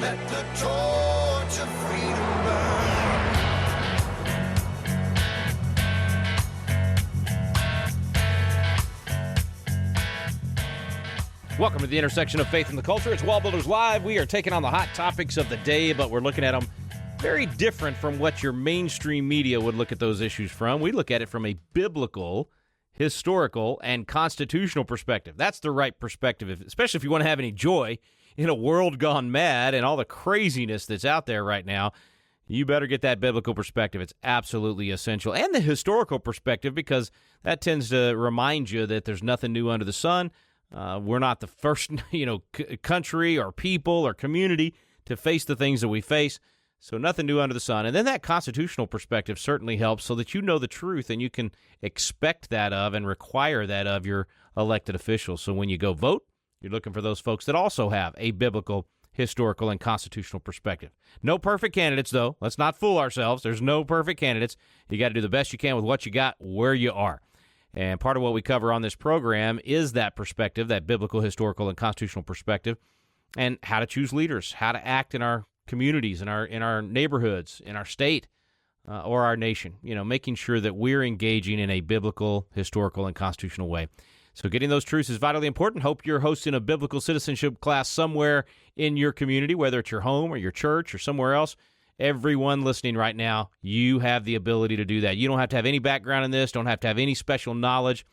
Let the torch of freedom burn. Welcome to the intersection of faith and the culture. It's WallBuilders Live. We are taking on the hot topics of the day, but we're looking at them very different from what your mainstream media would look at those issues from. We look at it from a biblical, historical, and constitutional perspective. That's the right perspective, especially if you want to have any joy in a world gone mad and all the craziness that's out there right now. You better get that biblical perspective. It's absolutely essential. And the historical perspective, because that tends to remind you that there's nothing new under the sun. We're not the first, country or people or community to face the things that we face. So nothing new under the sun. And then that constitutional perspective certainly helps so that you know the truth and you can expect that of and require that of your elected officials. So when you go vote, you're looking for those folks that also have a biblical, historical, and constitutional perspective. No perfect candidates, though. Let's not fool ourselves. There's no perfect candidates. You got to do the best you can with what you got where you are. And part of what we cover on this program is that perspective, that biblical, historical, and constitutional perspective, and how to choose leaders, how to act in our communities, in our neighborhoods, in our state, or our nation. Making sure that we're engaging in a biblical, historical, and constitutional way. So getting those truths is vitally important. Hope you're hosting a biblical citizenship class somewhere in your community, whether it's your home or your church or somewhere else. Everyone listening right now, you have the ability to do that. You don't have to have any background in this, don't have to have any special knowledge.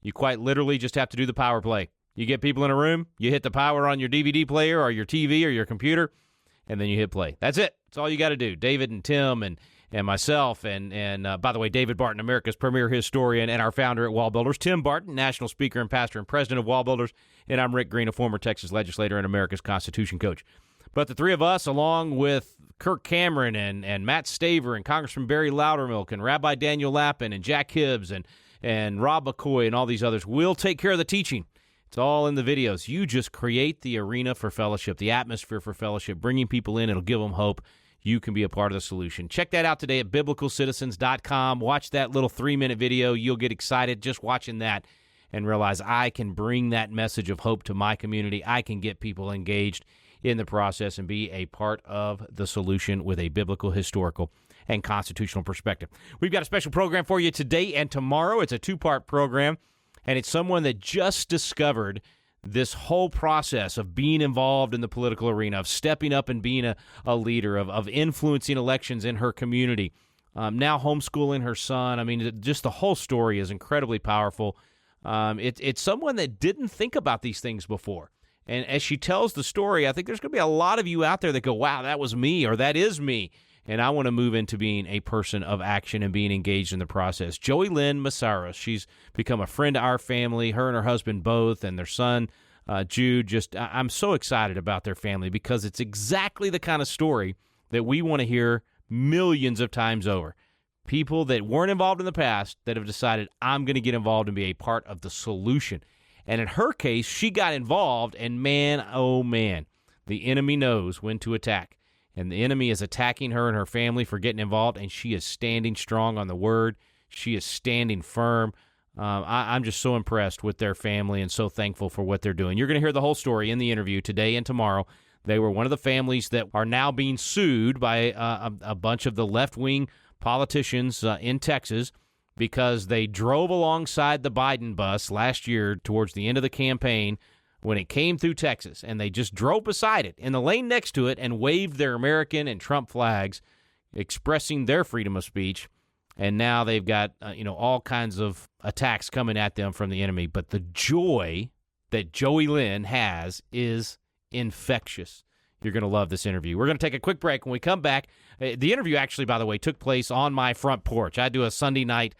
You quite literally just have to do the power play. You get people in a room, you hit the power on your DVD player or your TV or your computer, and then you hit play. That's it. That's all you got to do. David and Tim and myself, and by the way, David Barton, America's premier historian and our founder at WallBuilders. Tim Barton, national speaker and pastor and president of WallBuilders. And I'm Rick Green, a former Texas legislator and America's Constitution coach. But the three of us, along with Kirk Cameron and Matt Staver and Congressman Barry Loudermilk and Rabbi Daniel Lappin and Jack Hibbs and Rob McCoy and all these others, will take care of the teaching. It's all in the videos. You just create the arena for fellowship, the atmosphere for fellowship, bringing people in. It'll give them hope. You can be a part of the solution. Check that out today at biblicalcitizens.com. Watch that little 3-minute video. You'll get excited just watching that and realize I can bring that message of hope to my community. I can get people engaged in the process and be a part of the solution with a biblical, historical, and constitutional perspective. We've got a special program for you today and tomorrow. It's a 2-part program, and it's someone that just discovered this whole process of being involved in the political arena, of stepping up and being a leader, of influencing elections in her community, now homeschooling her son. I mean, just the whole story is incredibly powerful. It's someone that didn't think about these things before. And as she tells the story, I think there's going to be a lot of you out there that go, wow, that was me, or that is me. And I want to move into being a person of action and being engaged in the process. JoeyLynn Mesaros, she's become a friend to our family, her and her husband both, and their son, Jude. I'm so excited about their family because it's exactly the kind of story that we want to hear millions of times over. People that weren't involved in the past that have decided, I'm going to get involved and be a part of the solution. And in her case, she got involved, and man, oh man, the enemy knows when to attack. And the enemy is attacking her and her family for getting involved, and she is standing strong on the word. She is standing firm. I'm just so impressed with their family and so thankful for what they're doing. You're going to hear the whole story in the interview today and tomorrow. They were one of the families that are now being sued by a bunch of the left-wing politicians in Texas because they drove alongside the Biden bus last year towards the end of the campaign when it came through Texas, and they just drove beside it in the lane next to it and waved their American and Trump flags, expressing their freedom of speech. And now they've got all kinds of attacks coming at them from the enemy. But the joy that JoeyLynn has is infectious. You're going to love this interview. We're going to take a quick break. When we come back, the interview actually, by the way, took place on my front porch. I do a Sunday night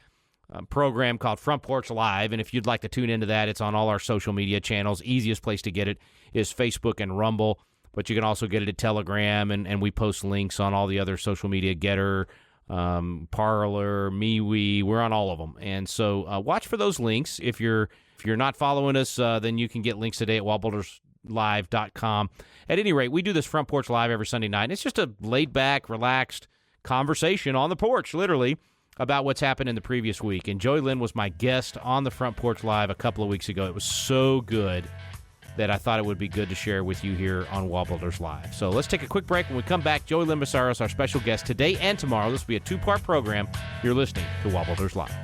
program called Front Porch Live, and if you'd like to tune into that, it's on all our social media channels. Easiest place to get it is Facebook and Rumble, but you can also get it at Telegram, and we post links on all the other social media, Getter, Parler, MeWe. We're on all of them, and so watch for those links. If you're not following us, then you can get links today at WallBuildersLive.com. At any rate, we do this Front Porch Live every Sunday night, and it's just a laid-back, relaxed conversation on the porch, literally, about what's happened in the previous week. And JoeyLynn was my guest on the Front Porch Live a couple of weeks ago. It was so good. that I thought it would be good to share with you here on WallBuilders Live. So let's take a quick break. When we come back, JoeyLynn Mesaros, our special guest today and tomorrow. This will be a two-part program. You're listening to WallBuilders Live.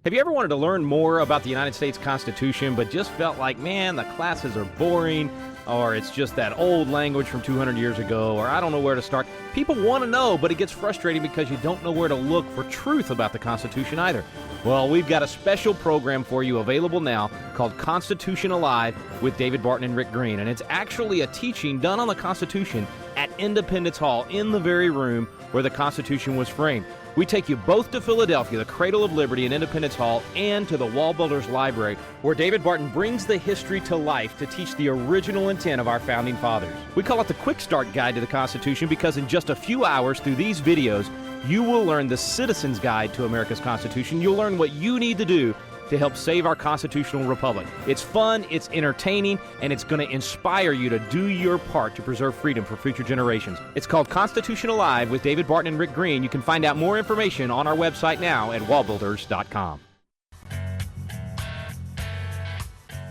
Have you ever wanted to learn more about the United States Constitution, but just felt like, man, the classes are boring, or it's just that old language from 200 years ago, or I don't know where to start? People want to know, but it gets frustrating because you don't know where to look for truth about the Constitution either. Well, we've got a special program for you available now called Constitution Alive with David Barton and Rick Green, and it's actually a teaching done on the Constitution at Independence Hall in the very room where the Constitution was framed. We take you both to Philadelphia, the cradle of liberty in Independence Hall, and to the WallBuilders Library, where David Barton brings the history to life to teach the original intent of our founding fathers. We call it the Quick Start Guide to the Constitution because in just a few hours through these videos, you will learn the Citizen's Guide to America's Constitution. You'll learn what you need to do to help save our constitutional republic. It's fun, it's entertaining, and it's going to inspire you to do your part to preserve freedom for future generations. It's called Constitution Alive with David Barton and Rick Green. You can find out more information on our website now at wallbuilders.com.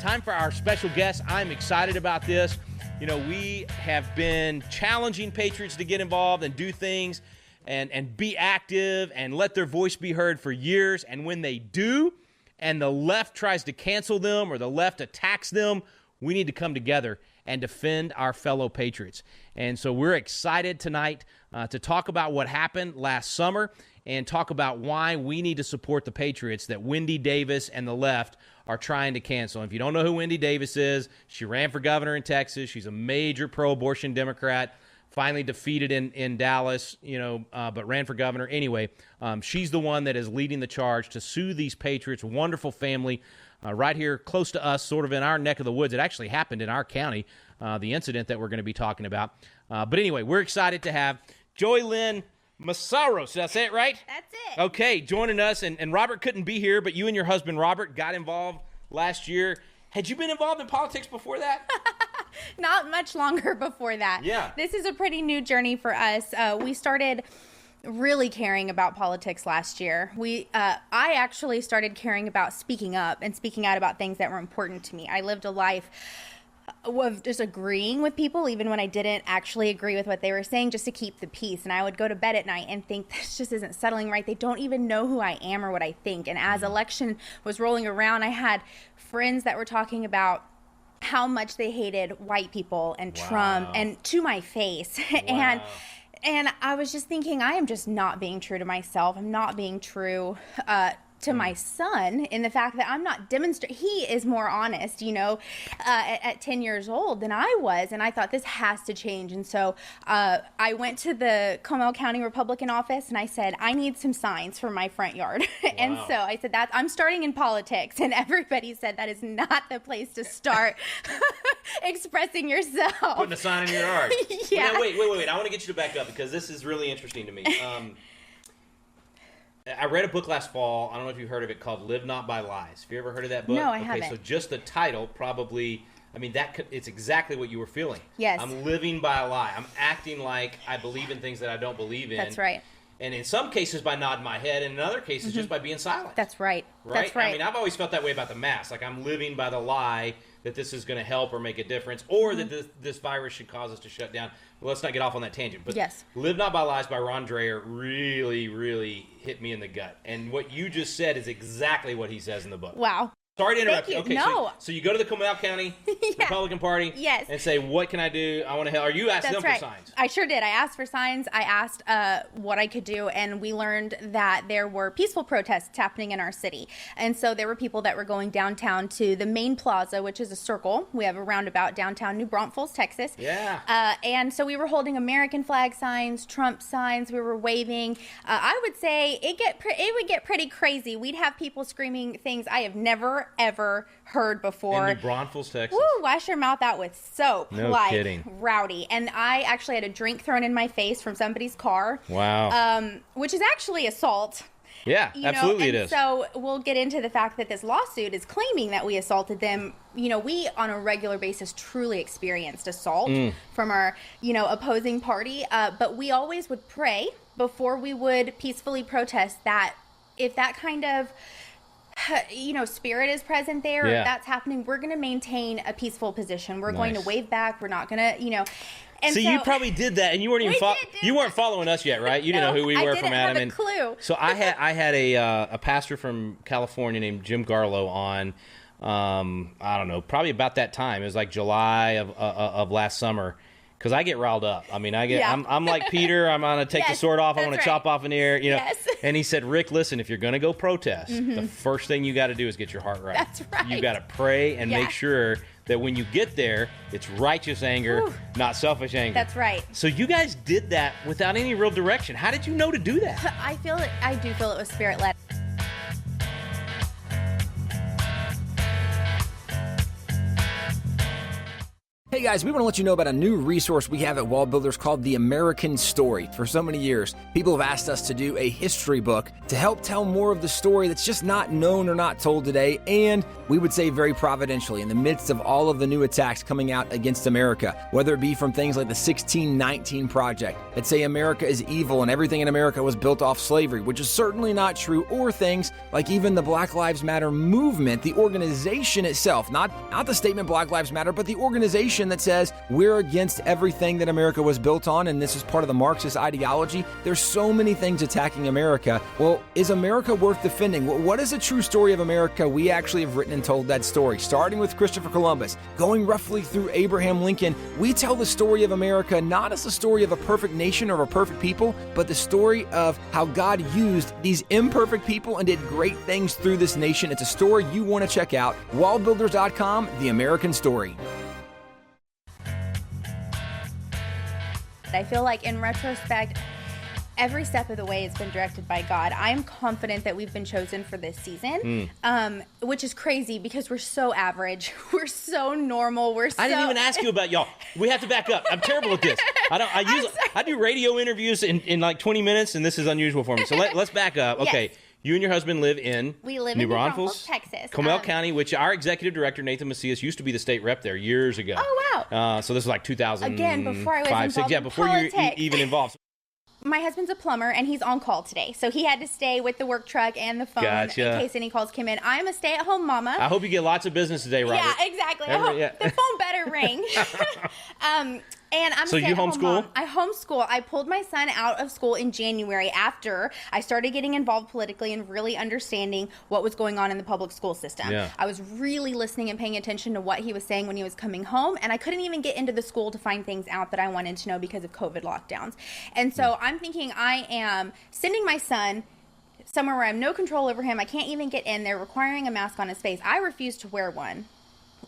Time for our special guest. I'm excited about this. You know, we have been challenging patriots to get involved and do things and be active and let their voice be heard for years. And when they do, and the left tries to cancel them or the left attacks them, we need to come together and defend our fellow patriots. And so we're excited tonight to talk about what happened last summer and talk about why we need to support the patriots that Wendy Davis and the left are trying to cancel. And if you don't know who Wendy Davis is, she ran for governor in Texas. She's a major pro-abortion Democrat. Finally defeated in Dallas, but ran for governor. Anyway, she's the one that is leading the charge to sue these patriots, wonderful family, right here close to us, sort of in our neck of the woods. It actually happened in our county, the incident that we're going to be talking about. But anyway, we're excited to have JoeyLynn Mesaros. Did I say it right? That's it. Okay, joining us. And Robert couldn't be here, but you and your husband, Robert, got involved last year. Had you been involved in politics before that? Not much longer before that. Yeah. This is a pretty new journey for us. We started really caring about politics last year. I actually started caring about speaking up and speaking out about things that were important to me. I lived a life of just agreeing with people, even when I didn't actually agree with what they were saying, just to keep the peace. And I would go to bed at night and think, this just isn't settling right. They don't even know who I am or what I think. And as election was rolling around, I had friends that were talking about how much they hated white people and Trump, and to my face. Wow. And I was just thinking, I am just not being true to myself. I'm not being true to my son in the fact that I'm not demonstrating. He is more honest, at 10 years old than I was. And I thought this has to change. And so I went to the Comal County Republican office and I said, I need some signs for my front yard. Wow. And so I said, I'm starting in politics. And everybody said that is not the place to start expressing yourself. Putting a sign in your yard. Yeah. Now, wait. I want to get you to back up because this is really interesting to me. I read a book last fall. I don't know if you've heard of it, called Live Not by Lies. Have you ever heard of that book? No, I haven't. Okay, so just the title probably, it's exactly what you were feeling. Yes. I'm living by a lie. I'm acting like I believe in things that I don't believe in. That's right. And in some cases by nodding my head, and in other cases just by being silent. That's right. Right? That's right. I've always felt that way about the mask. Like I'm living by the lie that this is going to help or make a difference, or that this virus should cause us to shut down. Well, let's not get off on that tangent. But yes. Live Not by Lies by Ron Dreher really, really hit me in the gut. And what you just said is exactly what he says in the book. Wow. Sorry to interrupt you. Thank Okay, you. No. so you go to the Comal County Republican Party Yes. and say, what can I do? I want to help. Or you asked them right. for signs. I sure did. I asked for signs. I asked what I could do, and we learned that there were peaceful protests happening in our city. And so there were people that were going downtown to the main plaza, which is a circle. We have a roundabout downtown New Braunfels, Texas. Yeah. And so we were holding American flag signs, Trump signs. We were waving. I would say it would get pretty crazy. We'd have people screaming things I have never, ever heard before. In New Braunfels, Texas. Woo, wash your mouth out with soap. No kidding. Rowdy. And I actually had a drink thrown in my face from somebody's car. Wow. Which is actually assault. Yeah, absolutely it is. So we'll get into the fact that this lawsuit is claiming that we assaulted them. We on a regular basis truly experienced assault from our, opposing party. But we always would pray before we would peacefully protest that if that kind of spirit is present there, if that's happening, we're going to maintain a peaceful position. We're going to wave back. We're not going to, And so you probably did that, and you weren't even you weren't follling us yet, right? You didn't know who we were from Adam. I didn't have a clue. So I had a pastor from California named Jim Garlow on. I don't know, probably about that time. It was like July of last summer. Because I get riled up. I mean, I'm like Peter. I'm going to take the sword off. I want to chop off an ear. Yes. And he said, Rick, listen, if you're going to go protest, the first thing you got to do is get your heart right. That's right. You got to pray and make sure that when you get there, it's righteous anger, not selfish anger. That's right. So you guys did that without any real direction. How did you know to do that? I do feel it was spirit-led. Hey guys, we want to let you know about a new resource we have at WallBuilders called The American Story. For so many years, people have asked us to do a history book to help tell more of the story that's just not known or not told today, and we would say very providentially, in the midst of all of the new attacks coming out against America, whether it be from things like the 1619 Project that say America is evil and everything in America was built off slavery, which is certainly not true, or things like even the Black Lives Matter movement, the organization itself, not the statement Black Lives Matter, but the organization that says we're against everything that America was built on, and this is part of the Marxist ideology. There's so many things attacking America. Well, is America worth defending? What is a true story of America? We actually have written and told that story, starting with Christopher Columbus, going roughly through Abraham Lincoln. We tell the story of America not as the story of a perfect nation or a perfect people, but the story of how God used these imperfect people and did great things through this nation. It's a story you want to check out. WallBuilders.com, The American Story. I feel like in retrospect, every step of the way has been directed by God. I'm confident that we've been chosen for this season, which is crazy because we're so average. We're so normal. I didn't even ask you about y'all. We have to back up. I'm terrible at this. I do radio interviews in like 20 minutes, and this is unusual for me. So let's back up. Okay. Yes. You and your husband live in New Braunfels, Texas. Comal County, which our executive director, Nathan Macias, used to be the state rep there years ago. Oh, wow. So this is like 2005, again, before I was involved in before politics. you were even involved. My husband's a plumber, and he's on call today. So he had to stay with the work truck and the phone in case any calls came in. I'm a stay-at-home mama. I hope you get lots of business today, Robert. Yeah, exactly. The phone better ring. And I'm so you homeschool? Mom. I homeschool. I pulled my son out of school in January after I started getting involved politically and really understanding what was going on in the public school system. Yeah. I was really listening and paying attention to what he was saying when he was coming home, and I couldn't even get into the school to find things out that I wanted to know because of COVID lockdowns. And so I'm thinking I am sending my son somewhere where I have no control over him. I can't even get in there, requiring a mask on his face. I refuse to wear one.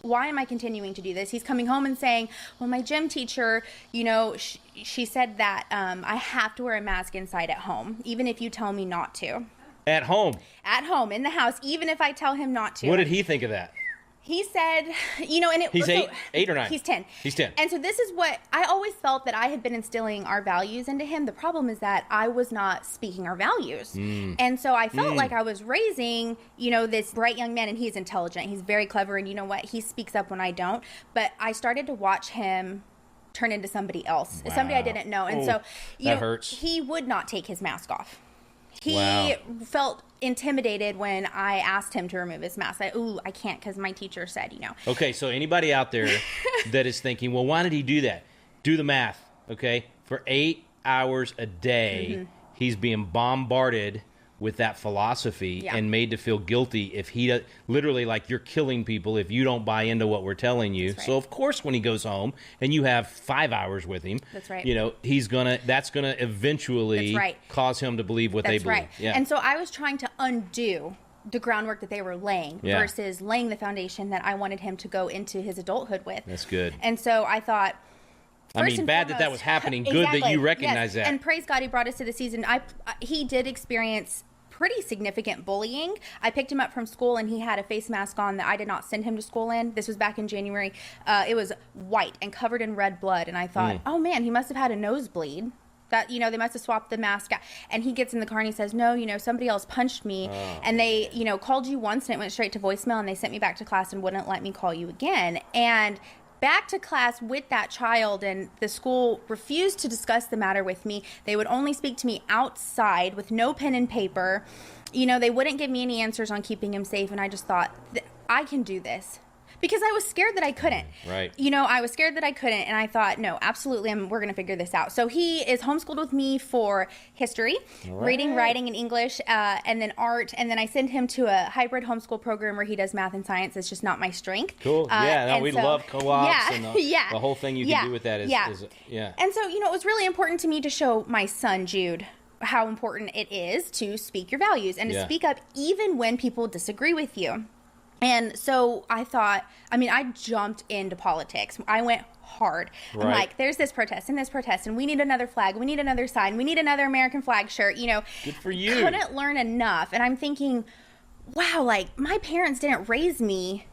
Why am I continuing to do this? He's coming home and saying, well, my gym teacher, she said that I have to wear a mask inside at home, even if you tell me not to. At home? At home, in the house, even if I tell him not to. What did he think of that? He said, and it he's so, 8 or 9? He's 10. He's 10. And so this is what I always felt that I had been instilling our values into him. The problem is that I was not speaking our values. And so I felt like I was raising, this bright young man, and he's intelligent. He's very clever. And you know what? He speaks up when I don't. But I started to watch him turn into somebody else, somebody I didn't know. And so, that hurts. He would not take his mask off. He felt intimidated when I asked him to remove his mask. I can't because my teacher said, Okay, so anybody out there that is thinking, well, why did he do that? Do the math, okay? For 8 hours a day, he's being bombarded with that philosophy and made to feel guilty if he literally, like, you're killing people if you don't buy into what we're telling you. Right. So of course when he goes home and you have 5 hours with him, that's right. That's gonna eventually cause him to believe what they believe. Right. Yeah. And so I was trying to undo the groundwork that they were laying versus laying the foundation that I wanted him to go into his adulthood with. That's good. And so I thought, bad that was happening. Good that you recognize that. And praise God, he brought us to the season. He did experience pretty significant bullying. I picked him up from school, and he had a face mask on that I did not send him to school in. This was back in January. It was white and covered in red blood, and I thought, oh man, he must have had a nosebleed. That, they must have swapped the mask out. And he gets in the car and he says, no, somebody else punched me. And they, called you once and it went straight to voicemail, and they sent me back to class and wouldn't let me call you again. And back to class with that child, and the school refused to discuss the matter with me. They would only speak to me outside with no pen and paper. they wouldn't give me any answers on keeping him safe. And I just thought, I can do this. Because I was scared that I couldn't. Right. I was scared that I couldn't. And I thought, no, absolutely, we're going to figure this out. So he is homeschooled with me for history, reading, writing, and English, and then art. And then I send him to a hybrid homeschool program where he does math and science. It's just not my strength. Cool. We love co-ops. And the whole thing you can do with that is. And so, it was really important to me to show my son, Jude, how important it is to speak your values and to speak up even when people disagree with you. And so I thought, I jumped into politics. I went hard. Right. I'm like, there's this protest and we need another flag. We need another sign. We need another American flag shirt. Good for you. Couldn't learn enough. And I'm thinking, wow, my parents didn't raise me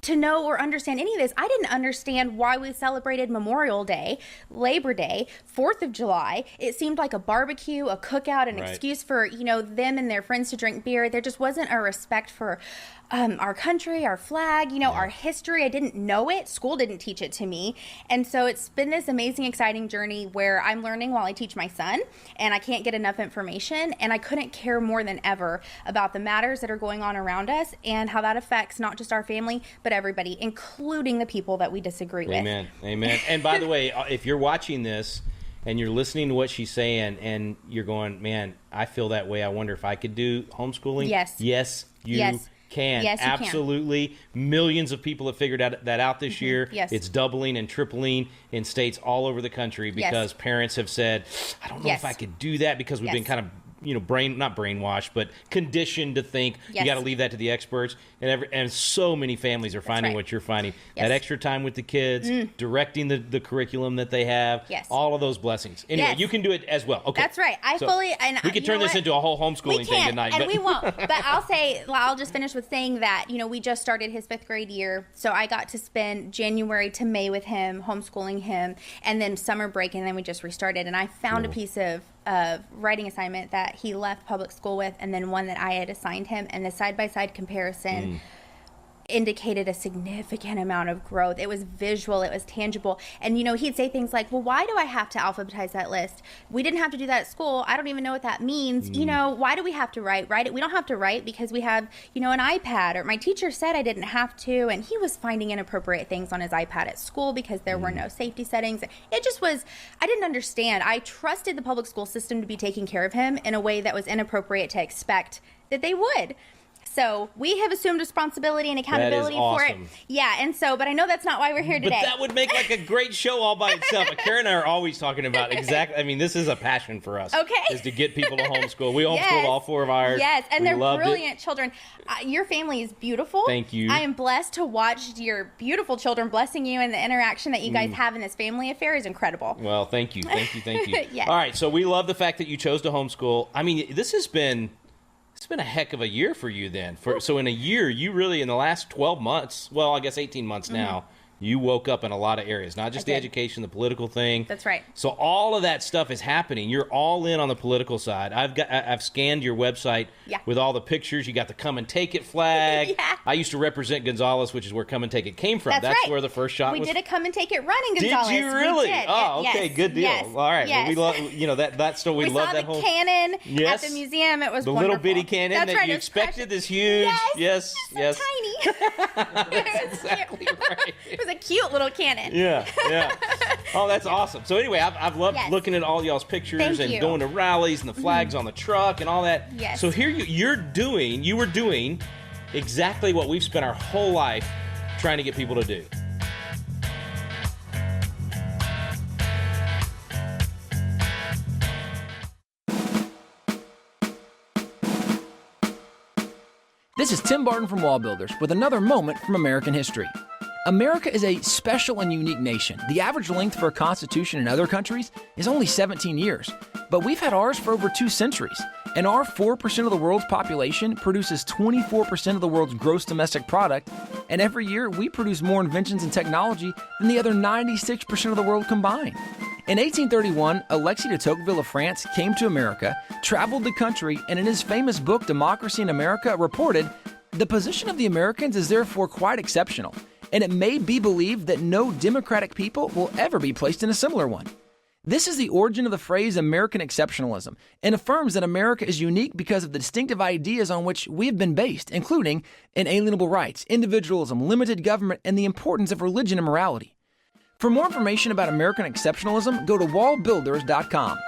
to know or understand any of this. I didn't understand why we celebrated Memorial Day, Labor Day, 4th of July. It seemed like a barbecue, a cookout, an excuse for, them and their friends to drink beer. There just wasn't a respect for our country, our flag, our history. I didn't know it. School didn't teach it to me. And so it's been this amazing, exciting journey where I'm learning while I teach my son, and I can't get enough information. And I couldn't care more than ever about the matters that are going on around us and how that affects not just our family, but everybody, including the people that we disagree with. Amen. And by the way, if you're watching this and you're listening to what she's saying and you're going, man, I feel that way. I wonder if I could do homeschooling. Yes. Yes, you can. Yes, you absolutely can. Millions of people have figured that out this year. Yes. It's doubling and tripling in states all over the country because parents have said, I don't know if I could do that, because we've been kind of not brainwashed, but conditioned to think you got to leave that to the experts. And so many families are finding what you're finding. That extra time with the kids, directing the curriculum that they have, all of those blessings. Anyway, you can do it as well. Okay. That's right. We could turn this into a whole homeschooling thing tonight. And we won't. But I'll just finish with saying that, we just started his 5th grade year. So I got to spend January to May with him, homeschooling him, and then summer break, and then we just restarted. And I found a piece of writing assignment that he left public school with, and then one that I had assigned him, and the side-by-side comparison indicated a significant amount of growth. It was visual, it was tangible. And he'd say things like, well, why do I have to alphabetize that list? We didn't have to do that at school. I don't even know what that means. Why do we have to write it? We don't have to write because we have an iPad, or my teacher said I didn't have to. And he was finding inappropriate things on his iPad at school because there were no safety settings. It just was, I didn't understand. I trusted the public school system to be taking care of him in a way that was inappropriate to expect that they would. So we have assumed responsibility and accountability for it. Yeah, and so, but I know that's not why we're here today. But that would make a great show all by itself. Karen and I are always talking about this is a passion for us. Okay. Is to get people to homeschool. We homeschooled all 4 of ours. Yes, and they're brilliant children. Your family is beautiful. Thank you. I am blessed to watch your beautiful children blessing you, and the interaction that you guys have in this family affair is incredible. Well, thank you. Yes. All right, so we love the fact that you chose to homeschool. This has been... It's been a heck of a year for you then. So in a year, you really, in the last 12 months, well, I guess 18 months now, you woke up in a lot of areas, not just the education, the political thing. That's right. So all of that stuff is happening. You're all in on the political side. I've scanned your website with all the pictures. You got the Come and Take It flag. I used to represent Gonzales, which is where Come and Take It came from. That's right. where the first shot was. We did a Come and Take It run in Gonzales. Did you really? We did. Oh, okay, good deal. Yes. All right. Yes. Well, we love that story. We love that whole cannon at the museum. It was the wonderful. little bitty cannon That's that right, you expected this huge. Yes. Yes. So tiny. Exactly right. It was a cute little cannon. Yeah. Oh, that's awesome. So anyway, I've loved looking at all y'all's pictures and going to rallies and the flags on the truck and all that. Yes. So here you were doing exactly what we've spent our whole life trying to get people to do. This is Tim Barton from WallBuilders with another moment from American history. America is a special and unique nation. The average length for a constitution in other countries is only 17 years, but we've had ours for over 2 centuries. And our 4% of the world's population produces 24% of the world's gross domestic product, and every year we produce more inventions and technology than the other 96% of the world combined. In 1831, Alexis de Tocqueville of France came to America, traveled the country, and in his famous book, Democracy in America, reported, "The position of the Americans is therefore quite exceptional, and it may be believed that no democratic people will ever be placed in a similar one." This is the origin of the phrase American exceptionalism and affirms that America is unique because of the distinctive ideas on which we have been based, including inalienable rights, individualism, limited government, and the importance of religion and morality. For more information about American exceptionalism, go to WallBuilders.com.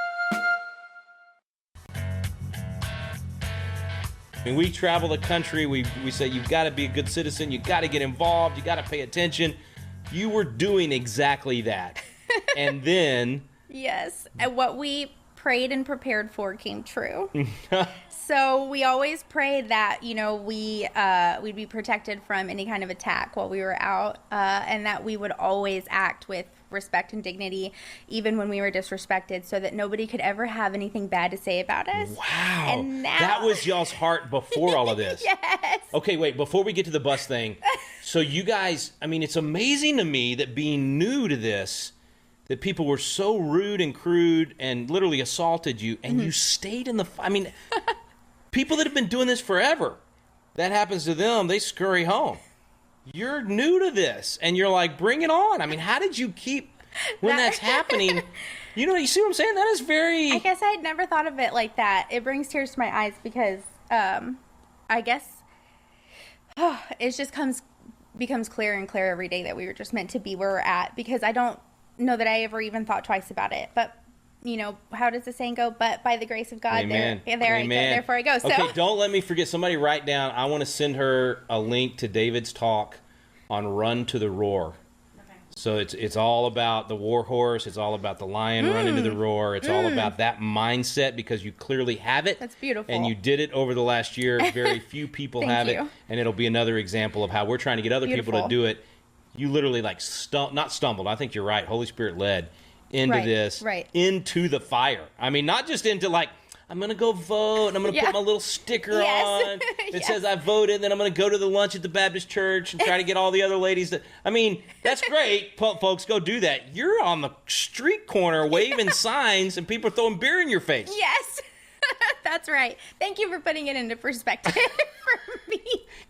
When we travel the country, we say you've got to be a good citizen, you've got to get involved, you got to pay attention. You were doing exactly that. And then... Yes, and what we prayed and prepared for came true. So we always prayed that, we'd be protected from any kind of attack while we were out, and that we would always act with respect and dignity, even when we were disrespected, so that nobody could ever have anything bad to say about us. Wow. And now... That was y'all's heart before all of this. Yes. Okay, wait, before we get to the bus thing, so you guys, it's amazing to me that being new to this, that people were so rude and crude and literally assaulted you, and you stayed in the... people that have been doing this forever, that happens to them, they scurry home. You're new to this, and you're like, bring it on. How did you keep... When that's happening, you see what I'm saying? That is very... I guess I had never thought of it like that. It brings tears to my eyes because I guess it just becomes clearer and clearer every day that we were just meant to be where we're at, because I don't know that I ever even thought twice about it. But, how does the saying go? But by the grace of God, Amen. Therefore I go. So. Okay, don't let me forget. Somebody write down, I want to send her a link to David's talk on Run to the Roar. Okay. So it's all about the war horse. It's all about the lion running to the roar. It's all about that mindset, because you clearly have it. That's beautiful. And you did it over the last year. Very few people have it. And it'll be another example of how we're trying to get other people to do it. You literally not stumbled. I think you're right. Holy Spirit led into this, into the fire. Not just into I'm going to go vote and I'm going to put my little sticker on that says I voted, and then I'm going to go to the lunch at the Baptist church and try to get all the other ladies that, that's great. Folks, go do that. You're on the street corner waving signs and people are throwing beer in your face. Yes. That's right. Thank you for putting it into perspective for me.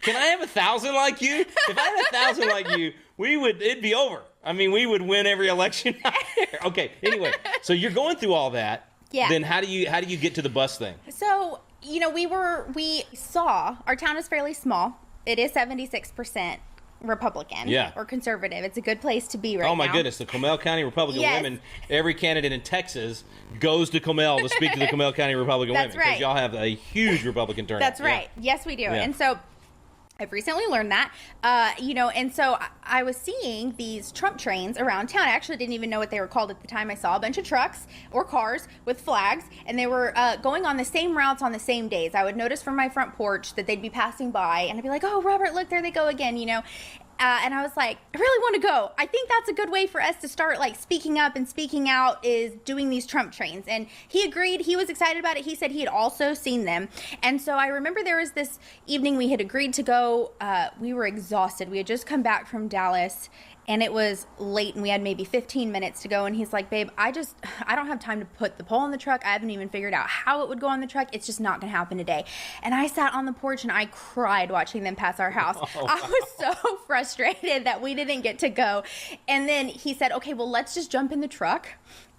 Can I have 1,000 like you? If I had 1,000 like you, it'd be over. We would win every election out there. Okay, anyway, so you're going through all that. Yeah. Then how do you get to the bus thing? So, we saw, our town is fairly small. It is 76% Republican or conservative. It's a good place to be right now. Oh my goodness, the Comal County Republican women, every candidate in Texas goes to Comal to speak to the Comal County Republican women. That's right. Because y'all have a huge Republican turnout. That's right. Yes, we do. Yeah. And so I've recently learned that, and so I was seeing these Trump trains around town. I actually didn't even know what they were called at the time. I saw a bunch of trucks or cars with flags, and they were going on the same routes on the same days. I would notice from my front porch that they'd be passing by, and I'd be like, oh, Robert, look, there they go again, And I was like, I really want to go. I think that's a good way for us to start speaking up and speaking out, is doing these Trump trains. And he agreed. He was excited about it. He said he had also seen them. And so I remember there was this evening we had agreed to go. We were exhausted. We had just come back from Dallas, and it was late, and we had maybe 15 minutes to go. And he's like, babe, I don't have time to put the pole in the truck. I haven't even figured out how it would go on the truck. It's just not going to happen today. And I sat on the porch and I cried watching them pass our house. I was so frustrated that we didn't get to go. And then he said, okay, well, let's just jump in the truck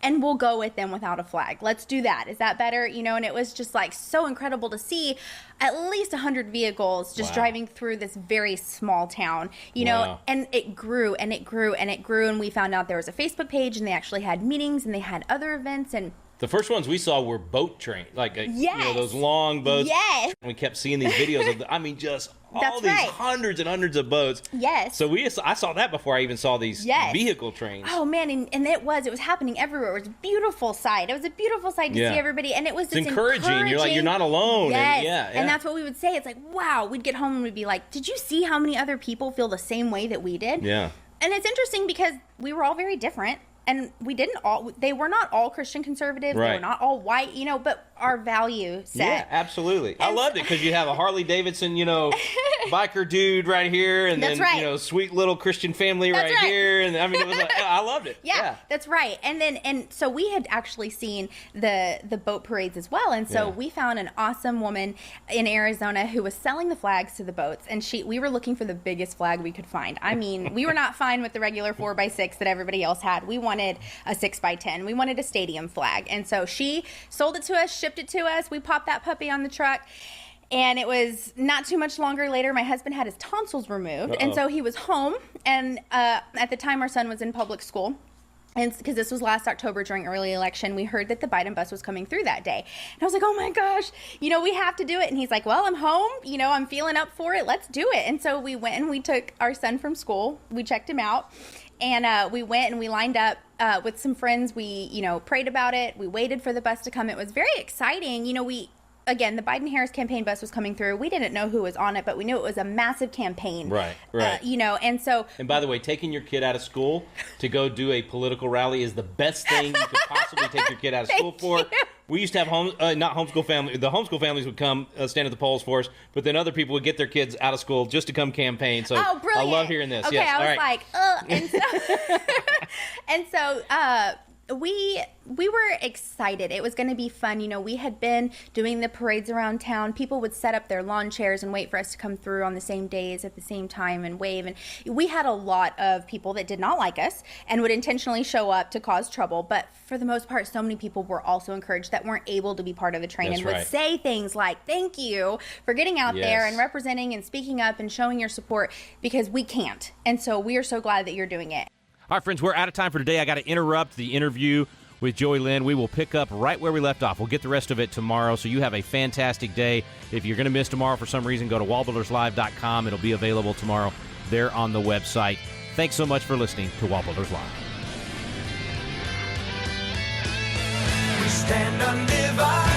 and we'll go with them without a flag. Let's do that. Is that better? And it was just so incredible to see at least 100 vehicles just driving through this very small town, and it grew and it grew and it grew. And we found out there was a Facebook page, and they actually had meetings and they had other events. And the first ones we saw were boat trains, those long boats. Yes. And we kept seeing these videos of, just all these hundreds and hundreds of boats. Yes. So I saw that before I even saw these vehicle trains. Oh man, and it was happening everywhere. It was a beautiful sight. It was a beautiful sight to see everybody, and it was just encouraging. You're like, you're not alone. Yes. And that's what we would say. It's like, wow. We'd get home and we'd be like, did you see how many other people feel the same way that we did? Yeah. And it's interesting because we were all very different. And they were not all Christian conservatives. Right. They were not all white, but our value set. Yeah, absolutely. I loved it because you have a Harley Davidson, biker dude right here, and That's then right. Sweet little Christian family right here, and I mean, it was I loved it. Yeah, that's right. And so we had actually seen the boat parades as well, and so we found an awesome woman in Arizona who was selling the flags to the boats, and we were looking for the biggest flag we could find. I mean, we were not fine with the regular 4x6 that everybody else had. We wanted a 6x10. We wanted a stadium flag, and so she sold it to us, shipped it to us. We popped that puppy on the truck. And it was not too much longer later, my husband had his tonsils removed. And so he was home. And at the time, our son was in public school. And because this was last October during early election, we heard that the Biden bus was coming through that day. And I was like, oh my gosh, we have to do it. And he's like, well, I'm home. I'm feeling up for it. Let's do it. And so we went and we took our son from school. We checked him out. And we went and we lined up with some friends. We, prayed about it. We waited for the bus to come. It was very exciting. Again, the Biden-Harris campaign bus was coming through. We didn't know who was on it, but we knew it was a massive campaign. Right. And so... And by the way, taking your kid out of school to go do a political rally is the best thing you could possibly take your kid out of school for. We used to have not homeschool family. The homeschool families would come stand at the polls for us, but then other people would get their kids out of school just to come campaign. So brilliant. I love hearing this. Okay, yes. I was All right. like, ugh. And so we were excited. It was going to be fun. We had been doing the parades around town. People would set up their lawn chairs and wait for us to come through on the same days at the same time and wave. And we had a lot of people that did not like us and would intentionally show up to cause trouble. But for the most part, so many people were also encouraged that weren't able to be part of the train. That's and would right. say things like, thank you for getting out Yes. there and representing and speaking up and showing your support, because we can't. And so we are so glad that you're doing it. All right, friends, we're out of time for today. I got to interrupt the interview with JoeyLynn. We will pick up right where we left off. We'll get the rest of it tomorrow, so you have a fantastic day. If you're going to miss tomorrow for some reason, go to wallbuilderslive.com. It'll be available tomorrow there on the website. Thanks so much for listening to WallBuilders Live. We stand undivided.